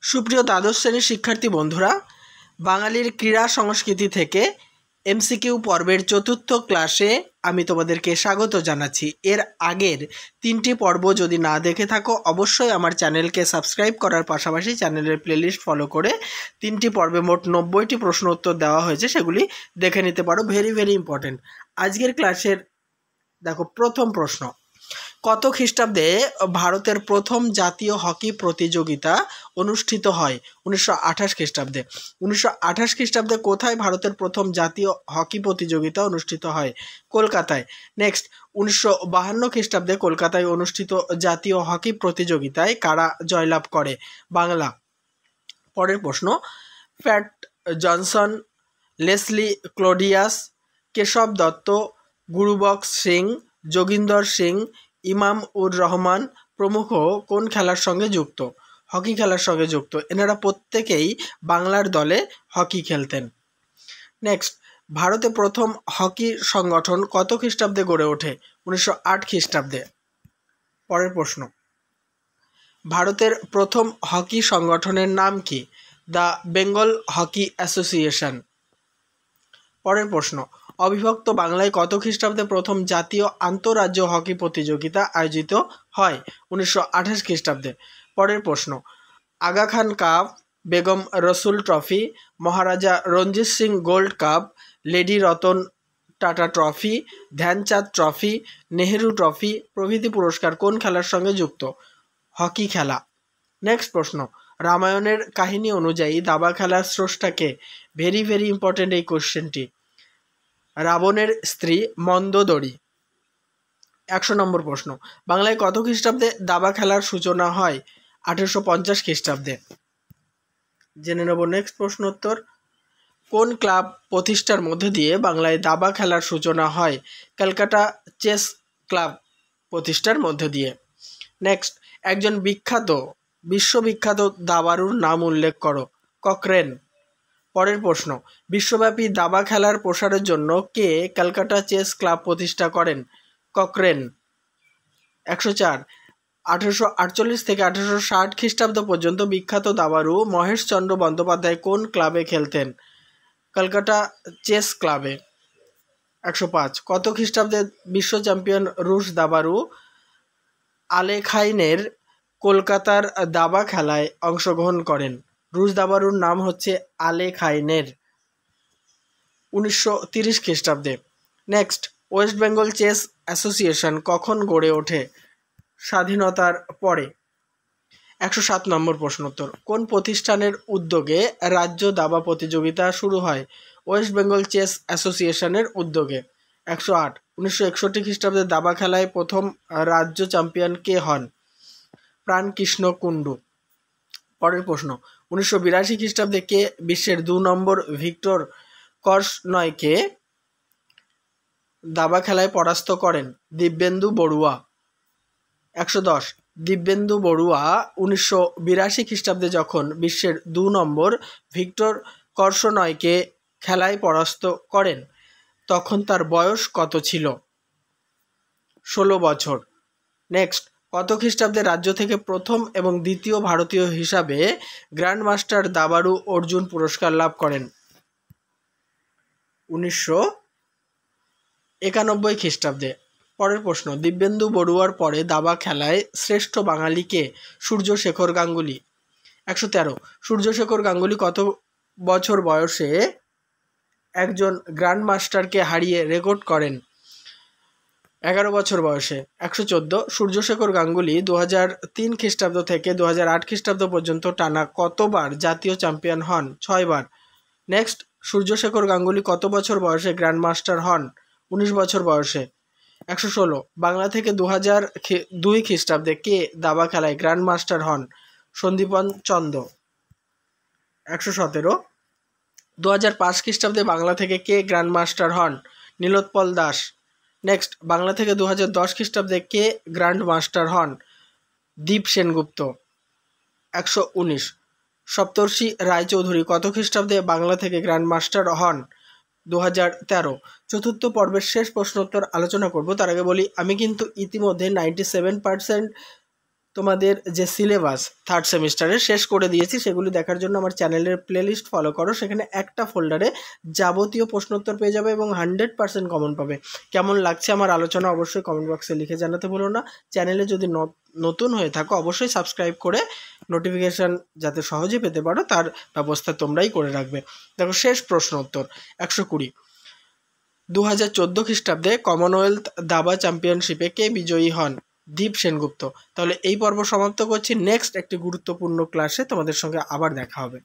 সুপ্রিয় দ্বাদশ শ্রেণীর শিক্ষার্থী বন্ধুরা, বাঙালির ক্রীড়া সংস্কৃতি থেকে এমসিকিউ পর্বের চতুর্থ ক্লাসে আমি তোমাদেরকে স্বাগত জানাচ্ছি। এর আগের 3টি পর্ব যদি না দেখে থাকো অবশ্যই আমার চ্যানেলকে সাবস্ক্রাইব করার পাশাপাশি চ্যানেলের প্লেলিস্ট ফলো করে 3টি পর্বে মোট 90টি প্রশ্ন উত্তর দেওয়া হয়েছে, সেগুলি দেখে নিতে পারো। Very important. আজকের ক্লাসের দেখো প্রথম প্রশ্ন, কত খ্রিস্টাব্দে ভারতের প্রথম জাতীয় হকি প্রতিযোগিতা অনুষ্ঠিত হয়? 1928 খ্রিস্টাব্দে। 1928 খ্রিস্টাব্দে কোথায় ভারতের প্রথম জাতীয় হকি প্রতিযোগিতা অনুষ্ঠিত হয়? কলকাতায়। নেক্সট, 1952 খ্রিস্টাব্দে কলকাতায় অনুষ্ঠিত জাতীয় হকি প্রতিযোগিতায় কারা জয়লাভ করে? বাংলা। পরের প্রশ্ন, Pat Johnson, Leslie Claudius, Keshav Dutt, Gurbux Singh, Joginder Singh, Imam ur Rahman প্রমুখ কোন খেলার সঙ্গে যুক্ত? হকি খেলার সঙ্গে যুক্ত। এনারা প্রত্যেকেই বাংলার দলে হকি খেলতেন। নেক্সট, ভারতে প্রথম হকি সংগঠন কত খ্রিস্টাব্দে গড়ে ওঠে? 1908 খ্রিস্টাব্দে। পরের প্রশ্ন, ভারতের প্রথম হকি সংগঠনের নাম কি? The Bengal hockey association. পরের প্রশ্ন, অবিভক্ত বাংলায় কত খ্রিস্টাব্দে প্রথম জাতীয় আন্তঃরাজ্য হকি প্রতিযোগিতা আয়োজিত হয়? 1928 খ্রিস্টাব্দে। পরের প্রশ্ন, Aga Khan cup, Begum Rasul trophy, Maharaja Ranjit Singh gold cup, lady Ratan Tata trophy, Dhyan Chand trophy, Nehru trophy প্রভৃতি পুরস্কার কোন খেলার সঙ্গে যুক্ত? হকি খেলা। নেক্সট প্রশ্ন, রামায়ণের কাহিনী অনুযায়ী দাবা খেলার স্রষ্টাকে? ভেরি ইম্পর্টেন্ট এই কোশ্চেনটি। রাবণের স্ত্রী মন্দোদরী। 100 নম্বর প্রশ্ন, বাংলায় কত খ্রিস্টাব্দে দাবা খেলার সূচনা হয়? 1850 খ্রিস্টাব্দে। জেনে নেব নেক্সট প্রশ্ন উত্তর। কোন ক্লাব প্রতিষ্ঠার মধ্যে দিয়ে বাংলায় দাবা খেলার সূচনা হয়? ক্যালকাটা চেস ক্লাব প্রতিষ্ঠার মধ্যে দিয়ে। নেক্সট, একজন বিশ্ববিখ্যাত দাবাড়ুর নাম উল্লেখ করো। ককরেন। পরের প্রশ্ন, বিশ্বব্যাপী দাবা খেলার প্রসারের জন্য কে ক্যালকাটা চেস ক্লাব প্রতিষ্ঠা করেন? ককরেন। 104, 1848 থেকে 1860 খ্রিস্টাব্দ পর্যন্ত বিখ্যাত দাবাড়ু মহেশচন্দ্র বন্দ্যোপাধ্যায় কোন ক্লাবে খেলতেন? ক্যালকাটা চেস ক্লাবে। 105, কত খ্রিস্টাব্দে বিশ্ব চ্যাম্পিয়ন রুশ দাবাড়ু আলেখাইনের কলকাতার দাবা খেলায় অংশগ্রহণ করেন? রুশ দাবাড়ুর নাম হচ্ছে আলেখাইনের। 1930 খ্রিস্টাব্দে। Next, West Bengal Chess Association কখন গড়ে ওঠে? স্বাধীনতার পরে। 107 নম্বর প্রশ্ন উত্তর, কোন প্রতিষ্ঠানের উদ্যোগে রাজ্য দাবা প্রতিযোগিতা শুরু হয়? ওয়েস্ট বেঙ্গল চেস অ্যাসোসিয়েশনের উদ্যোগে। 108, 1961 খ্রিস্টাব্দে দাবা খেলায় প্রথম রাজ্য চ্যাম্পিয়ন কে হন? প্রাণকৃষ্ণ কুণ্ডু। পরের প্রশ্ন, 1982 খ্রিস্টাব্দে কে বিশ্বের 2 নম্বর ভিক্টর কর্সনয়কে দাবা খেলায় পরাস্ত করেন? দিব্যেন্দু বড়ুয়া। 110, দিব্যেন্দু বড়ুয়া 1982 খ্রিস্টাব্দে যখন বিশ্বের 2 নম্বর ভিক্টর কর্সনয়কে খেলায় পরাস্ত করেন তখন তার বয়স কত ছিল? 16 বছর। নেক্সট, কত খ্রিস্টাব্দে রাজ্য থেকে প্রথম এবং দ্বিতীয় ভারতীয় হিসাবে গ্র্যান্ড মাস্টার দাবাড়ু অর্জুন পুরস্কার লাভ করেন? 1991 খ্রিস্টাব্দে। পরের প্রশ্ন, দিব্যেন্দু বড়ুয়ার পরে দাবা খেলায় শ্রেষ্ঠ বাঙালি কে? সূর্যশেখর গাঙ্গুলি। 113, সূর্যশেখর গাঙ্গুলি কত বছর বয়সে একজন গ্র্যান্ড মাস্টারকে হারিয়ে রেকর্ড করেন? 11 বছর বয়সে। 114, সূর্যশেখর গাঙ্গুলি 2003 খ্রিস্টাব্দ থেকে 2008 খ্রিস্টাব্দ পর্যন্ত টানা কতবার জাতীয় চ্যাম্পিয়ন হন? 6 বার। নেক্সট, সূর্যশেখর গাঙ্গুলি কত বছর বয়সে গ্র্যান্ড মাস্টার হন? 19 বছর বয়সে। 116, বাংলা থেকে 2002 খ্রিস্টাব্দে কে দাবা খেলায় গ্র্যান্ড মাস্টার হন? সন্দীপন চন্দ। 117, 2005 খ্রিস্টাব্দে বাংলা থেকে কে গ্র্যান্ড মাস্টার হন? নীলোৎপল দাস। নেক্সট, বাংলা থেকে 2010 খ্রিস্টাব্দে কে গ্র্যান্ড মাস্টার হন? দীপ সেনগুপ্ত। 119, সপ্তর্ষি রায়চৌধুরী কত খ্রিস্টাব্দে বাংলা থেকে গ্র্যান্ড মাস্টার হন? 2013। চতুর্থ পর্বের শেষ প্রশ্নোত্তর আলোচনা করব। তার আগে বলি, আমি কিন্তু ইতিমধ্যে 97% তোমাদের যে সিলেবাস থার্ড সেমিস্টারের শেষ করে দিয়েছি, সেগুলি দেখার জন্য আমার চ্যানেলের প্লেলিস্ট ফলো করো। সেখানে একটা ফোল্ডারে যাবতীয় প্রশ্নোত্তর পেয়ে যাবে এবং 100% কমন পাবে। কেমন লাগছে আমার আলোচনা অবশ্যই কমেন্ট বক্সে লিখে জানাতে ভুলো না। চ্যানেলে যদি নতুন হয়ে থাকো অবশ্যই সাবস্ক্রাইব করে নোটিফিকেশান যাতে সহজে পেতে পারো তার ব্যবস্থা তোমরাই করে রাখবে। দেখো শেষ প্রশ্ন উত্তর 120। 2014 খ্রিস্টাব্দে কমনওয়েলথ দাবা চ্যাম্পিয়নশিপে কে বিজয়ী হন? দীপ সেনগুপ্ত। তাহলে এই পর্ব সমাপ্ত করছি। নেক্সট একটি গুরুত্বপূর্ণ ক্লাসে তোমাদের সঙ্গে আবার দেখা হবে।